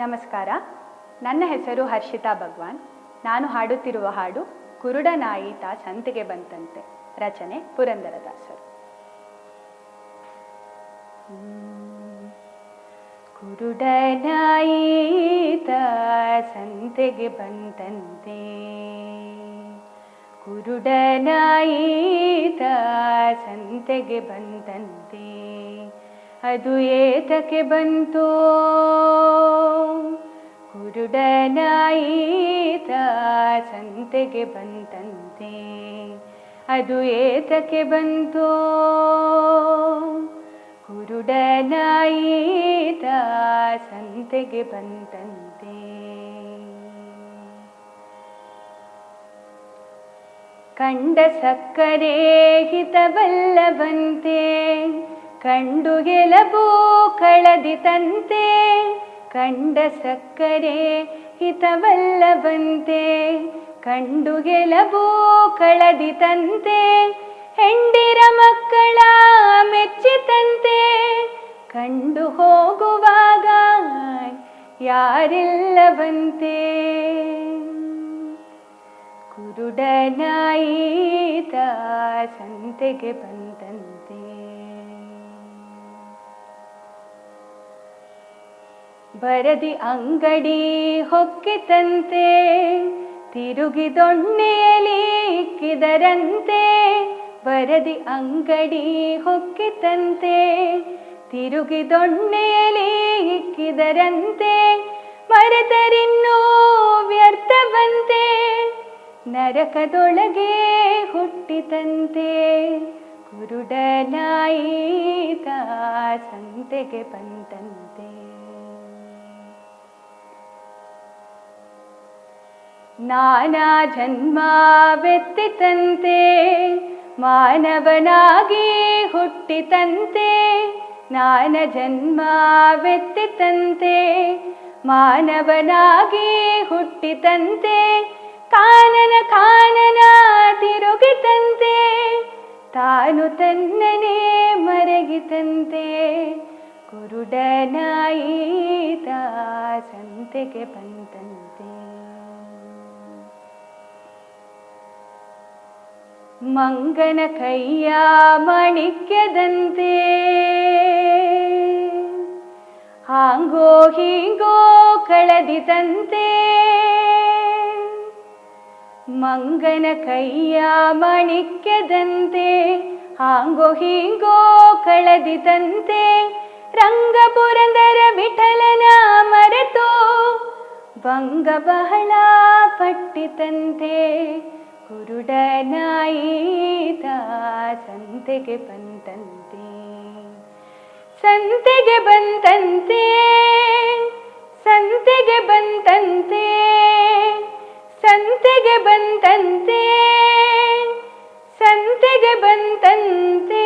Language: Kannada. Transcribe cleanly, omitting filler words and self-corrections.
ನಮಸ್ಕಾರ. ನನ್ನ ಹೆಸರು ಹರ್ಷಿತಾ ಭಗವಾನ್. ನಾನು ಹಾಡುತ್ತಿರುವ ಹಾಡು ಕುರುಡನಾಯಿ ತಾ ಸಂತೆಗೆ ಬಂತಂತೆ. ರಚನೆ ಪುರಂದರದಾಸರು. ಕುರುಡನಾಯಿ ತಾ ಸಂತೆಗೆ ಬಂತಂತೆ, ಕುರುಡನಾಯಿ ತಾ ಸಂತೆಗೆ ಬಂತಂತೆ, ಅದು ಏತಕ್ಕೆ ಬಂತೋ ಕುರುಡನಾಯಿ ತಾ ಸಂತೆಗೆ ಬಂತಂತೆ, ಅದು ಏತಕ್ಕೆ ಬಂತೋ ಕುರುಡನಾಯಿ ತಾ ಸಂತೆಗೆ ಬಂತಂತೆ. ಕಂಡ ಸಕ್ಕರೆ ಹಿತವಲ್ಲವಂತೆ, ಕಂಡು ಗೆಲಬು ಕಳದಿತಂತೆ, ಕಂಡ ಸಕ್ಕರೆ ಹಿತವಲ್ಲವಂತೆ, ಕಂಡು ಗೆಲಬು ಕಳದಿತಂತೆ, ಹೆಂಡಿರ ಮಕ್ಕಳ ಮೆಚ್ಚಿತಂತೆ, ಕಂಡು ಹೋಗುವಾಗ ಯಾರಿಲ್ಲವಂತೆ, ಕುರುಡನಾಯಿ ತಾ ಸಂತೆಗೆ ಬಂತಂತೆ. ಬರದಿ ಅಂಗಡಿ ಹೊಕ್ಕಿತಂತೆ, ತಿರುಗಿ ದೊಣ್ಣೆಯಲ್ಲಿ ಇಕ್ಕಿದರಂತೆ, ಬರದಿ ಅಂಗಡಿ ಹೊಕ್ಕಿತಂತೆ, ತಿರುಗಿ ದೊಣ್ಣೆಯಲ್ಲಿ ಇಕ್ಕಿದರಂತೆ, ಮರೆತರಿನ್ನೂ ವ್ಯರ್ಥವಂತೆ, ನರಕದೊಳಗೆ ಹುಟ್ಟಿತಂತೆ, ಕುರುಡನಾಯಿ ತಾ ಸಂತೆಗೆ ಬಂತಂತೆ. ನಾನಾ ಜನ್ಮವೆತ್ತಿತಂತೆ, ಮಾನವನಾಗಿ ಹುಟ್ಟಿತಂತೆ, ನಾನಾ ಜನ್ಮವೆತ್ತಿತಂತೆ, ಮಾನವನಾಗಿ ಹುಟ್ಟಿತಂತೆ, ಕಾನನ ಕಾನನ ತಿರುಗಿತಂತೆ, ತಾನು ತನ್ನನೇ ಮರೆಗಿತಂತೆ, ಕುರುಡನಾಯಿ ತಾ ಸಂತೆಗೆ ಬಂತಂತೆ. ಮಂಗನ ಕೈಯ ಮಾಣಿಕ್ಯದಂತೆ, ಹಾಂಗೋ ಹೀಂಗೋ ಕಳದಿತಂತೆ, ಮಂಗನ ಕೈಯ ಮಾಣಿಕ್ಯದಂತೆ, ಹಾಂಗೋ ಹೀಂಗೋ ಕಳದಿತಂತೆ, ರಂಗ ಪುರಂದರ ವಿಠಲನ ಮರೆತು ಭಂಗ ಬಹಳ ಪಟ್ಟಿತಂತೆ, ಕುರುಡನಾಯಿ ತಾ ಸಂತೆಗೆ ಬಂತಂತೆ, ಸಂತೆಗೆ ಬಂತಂತೆ, ಸಂತೆಗೆ ಬಂತಂತೆ, ಸಂತೆಗೆ ಬಂತಂತೆ, ಸಂತೆಗೆ ಬಂತಂತೆ.